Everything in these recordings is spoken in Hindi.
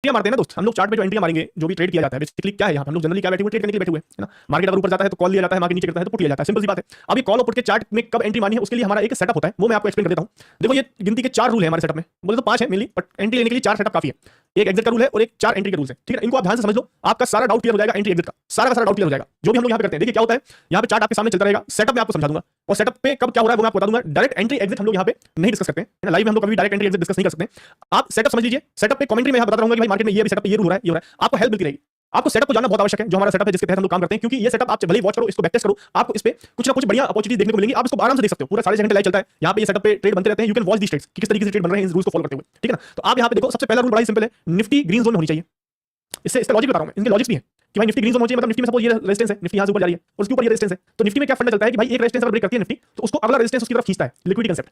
एंट्रियां मारते हैं ना दोस्त हम लोग, चार्ट पे जो एंट्रियां मारेंगे, जो भी ट्रेड किया जाता है, बेसिकली क्या है यहाँ पे हम लोग जनरली क्या बैठे हुए, ट्रेड करने के लिए बैठे हुए हैं ना। मार्केट अगर ऊपर जाता है तो कॉल लिया जाता है, मार्केट नीचे गिरता है तो पुट लिया जाता है, सिंपल सी बात है। अब ये कॉल और पुट के चार्ट में कब एंट्री मारनी है उसके लिए हमारा एक सेटअप होता है, वो मैं आपको एक्सप्लेन कर देता हूँ। देखो ये गिनती के 4 रूल है हमारे सेटअप में, बोले तो 5 है मेनली, बट एंट्री लेने के लिए 4 सेटअप काफी है। एक एग्जिट का रूल है और एक 4 एंट्री के रूल्स है, ठीक है। इनको आप ध्यान से समझ लो, आपका सारा डाउट क्लियर हो जाएगा। एंट्री एग्जिट का सारा डाउट क्लियर हो जाएगा जो भी हम लोग यहाँ पे करते हैं। देखिए क्या होता है, यहाँ पे चार्ट आपके सामने चलता रहेगा, सेटअप में आपको समझा दूंगा, और सेटअप पे कब क्या हो रहा है वो मैं आपको बता दूंगा। डायरेक्ट एंट्री एग्जिट हम लोग यहाँ पे नहीं डिस्कस करते हैं, लाइव में हम लोग कभी डायरेक्ट एंट्री एग्जिट डिस्कस नहीं कर सकते। आप सेटअप समझ लीजिए, सेटअप पे कमेंट्री में यहाँ बताता रहूंगा कि भाई मार्केट में ये सेटअप पे ये रूल हो रहा है, ये हो रहा है, आपको हेल्प मिलती रहेगी। आपको सेटअप को जानना बहुत आवश्यक है, जो हमारा सेटअप है जिसके तहत हम लोग काम करते हैं, क्योंकि ये सेटअप आप भले ही वॉच करो, इसको बैक टेस्ट करो, आपको इस पे कुछ ना कुछ बढ़िया अपॉर्चुनिटी देखने को मिलेंगी। आप इसको आराम से देख सकते हो, पूरा 6.5 घंटे लाइव चलता है यहाँ पे, ये सेटअप पे ट्रेड बनते रहते हैं। You can watch the trades कि किस तरीके से ट्रेड बन रहे हैं, इन रूल्स को फॉलो करते हुए, ठीक है ना। तो आप यहाँ पे देखो, सबसे पहला रूल बड़ा ही सिंपल है, निफ्टी ग्रीन जोन में होनी चाहिए। इससे लॉजिक बता रहा हूं मैं, इनके लॉजिक्स भी है कि भाई निफ्टी ग्रीन जोन होनी चाहिए, मतलब निफ्टी में सपोज ये रेजिस्टेंस है, निफ्टी यहां से ऊपर जा रही है और उसके ऊपर ये रेजिस्टेंस है, तो निफ्टी में क्या फंडा चलता है कि भाई एक रेजिस्टेंस अगर ब्रेक करती है निफ्टी तो उसको अगला रेजिस्टेंस उसकी तरफ खींचता है, लिक्विडिटी कांसेप्ट,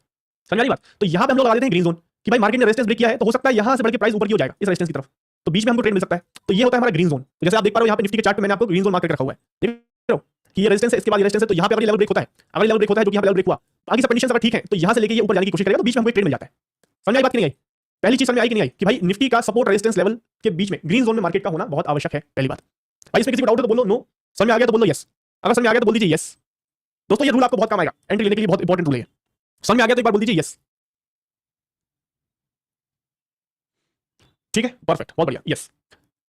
समझ आई बात। तो यहां पे हम लोग लगा देते हैं ग्रीन जोन कि भाई मार्केट ने रेजिस्टेंस ब्रेक किया है तो हो सकता है यहां से बढ़ के प्राइस ऊपर की हो जाएगा इस रेजिस्टेंस की तरफ, तो बीच में हमको ट्रेड मिल सकता है। तो ये होता है हमारा ग्रीन जोन। जैसे आप देख पा रहे हो यहाँ पे निफ्टी के चार्ट पे मैंने आपको ग्रीन जोन मार्क करके रखा हुआ है, देख रहे हो कि ये रेजिस्टेंस है, इसके बाद ये रेजिस्टेंस है, तो यहाँ पे अगर लेवल ब्रेक होता है, अगर लेवल ब्रेक होता है जो कि यहाँ पे लेवल ब्रेक हुआ, बाकी सब कंडीशंस अगर ठीक है तो यहाँ से लेके ये ऊपर जाने की कोशिश करेगा, तो बीच में हमको ट्रेड मिल जाता है। समझ आई बात कि नहीं आई? पहली चीज समझ में आई कि नहीं आई कि भाई निफ्टी का सपोर्ट रेजिस्टेंस लेवल के बीच में ग्रीन जोन में मार्केट का होना बहुत आवश्यक है, पहली बात। भाई इसमें किसी को डाउट है तो बोलो नो, समझ में आ गया तो बोलो यस, अगर समझ में आ गया तो बोल दीजिए यस। दोस्तों ये रूल आपको बहुत काम आएगा, एंट्री लेने के लिए बहुत इंपॉर्टेंट रूल है। समझ में आ गया तो एक बार बोल दीजिए यस, ठीक है, परफेक्ट, बहुत बढ़िया, यस।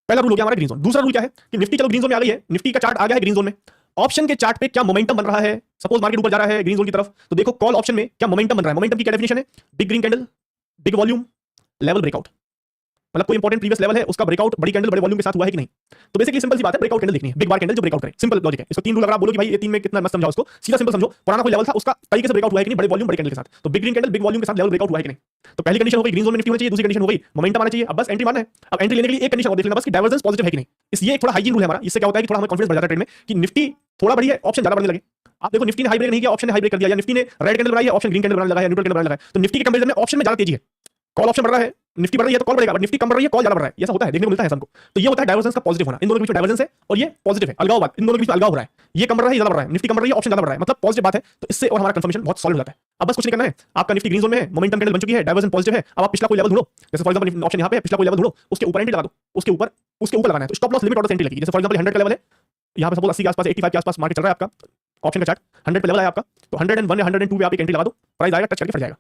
पहला रूल हो गया हमारा ग्रीन जोन। दूसरा रूल क्या है कि निफ्टी चलो ग्रीन जोन में आ गई है, निफ्टी का चार्ट आ गया है ग्रीन जोन में, ऑप्शन के चार्ट पे क्या मोमेंटम बन रहा है। सपोज मार्केट ऊपर जा रहा है ग्रीन जोन की तरफ, तो देखो कॉल ऑप्शन में क्या मोमेंटम बन रहा है। मोमेंटम की क्या डेफिनेशन है, big green candle, big volume, level breakout, मतलब कोई इंपॉर्टेंट प्रीवियस लेवल है उसका ब्रेकआउट बड़ी कैंडल बड़े वॉल्यूम के साथ हुआ है कि नहीं। तो बेसिकली सिंपल सी बात है, ब्रेकआउट कैंडल देखनी है, बिग बार कैंडल जो ब्रेकआउट करे, सिंपल लॉजिक है। इसको 3 रूल अगर आप बोलो कि भाई ये 3 में कितना मस्त समझाओ उसको, सीधा सिंपल समझो, पुराना कोई लेवल था उसका तरीके से ब्रेकआउट हुआ है कि नहीं, बड़े वॉल्यूम बड़े कैंडल के साथ। तो big green candle big volume के साथ लेवल ब्रेकआउट हुआ है कि नहीं। तो पहली कंडीशन हो गई ग्रीन जोन में निफ्टी होना चाहिए, दूसरी कंडीशन हो गई मोमेंटम आना चाहिए। अब बस एंट्री मारना है। अब एंट्री लेने के लिए एक कंडीशन और देख लेना बस कि डाइवर्जेंस पॉजिटिव है कि नहीं। ये एक थोड़ा हाइजीन रूल है हमारा, इससे क्या होता है कि थोड़ा हमें कॉन्फिडेंस बढ़ जाता है ट्रेड में कि निफ्टी थोड़ा बढ़ी है, ऑप्शन ज्यादा बढ़ने लगे। आप देखो निफ्टी ने हाई ब्रेक नहीं किया, ऑप्शन ने हाई ब्रेक कर दिया, या निफ्टी ने रेड कैंडल बनाई है, ऑप्शन ग्रीन कैंडल बनाने लगा है, न्यूट्रल कैंडल बनाने लगा है। तो निफ्टी के कंपैरिजन में ऑप्शन में ज्यादा तेजी है, कॉल ऑप्शन बढ़ रहा है, निफ्टी बढ़ रही है तो कॉल बढ़ेगा, बट निफ्टी कम बढ़ रही है कॉल ज्यादा बढ़ रहा है, ऐसा होता है, देखने को मिलता है हमको। तो ये होता है डाइवर्जेंस का पॉजिटिव होना, इन दोनों के बीच में डाइवर्जेंस है और ये पॉजिटिव है, अलगाव बात, इन दोनों के बीच में अलगाव हो रहा है, ये कम बढ़ रहा है, ज्यादा बढ़ रहा है, निफ्टी कम बढ़ रही है, ऑप्शन ज्यादा बढ़ रहा है, मतलब पॉजिटिव बात है। तो इससे और हमारा कंफर्मेशन बहुत सॉलिड हो जाता है। अब बस कुछ नहीं करना है, आपका निफ्टी ग्रीन जोन में है, मोमेंटम कैंडल बन चुकी है, डाइवर्जेंस पॉजिटिव है। अब आप पिछला कोई लेवल ढूंढो, जैसे फॉर एग्जांपल ऑप्शन यहाँ पे पिछला कोई लेवल ढूंढो, उसके ऊपर एंट्री लगा दो, उसके ऊपर लगाना है। तो stop loss limit order entry लगी, जैसे फॉर एग्जांपल 100 का लेवल है, यहाँ पे सपोज 80 के आसपास 85 के आसपास मार्केट चल रहा है आपका, ऑप्शन का चार्ट 100 पे लेवल है आपका, तो 101 या 102 पे आप एक एंट्री लगा दो, प्राइस आएगा टच करके फट जाएगा।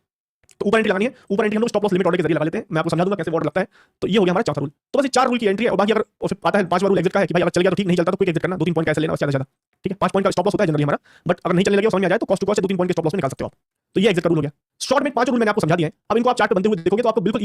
तो ऊपर एंट्री लगानी है, ऊपर एंट्री हम लोग स्टॉप लॉस लिमिट ऑर्डर के जरिए लगा लेते हैं, मैं आपको समझा दूंगा कैसे ऑर्डर लगता है। तो ये हो गया हमारा चौथा रूल। तो बस ये 4 रूल की एंट्री है, और बाकी अगर आता है 5वां रूल एग्जिट का है कि भाई अगर चल गया तो ठीक, नहीं चलता तो क्विक एग्जिट करना, 2-3 पॉइंट कैसे लेना ज्यादा ज्यादा, ठीक है। 5 पॉइंट का स्टॉप लॉस होता है जनरली हमारा, बट अगर नहीं चलने लगे समझ में आ जाए तो कॉस्ट टू कॉस्ट 2-3 पॉइंट के स्टॉप लॉस में निकाल सकते हो आप। तो ये एग्जिट का रूल हो गया। शॉर्ट में 5 रूल मैंने आपको समझा दिया है, अब इनको आप चार्ट पे बनते हुए देखोगे तो आपको बिल्कुल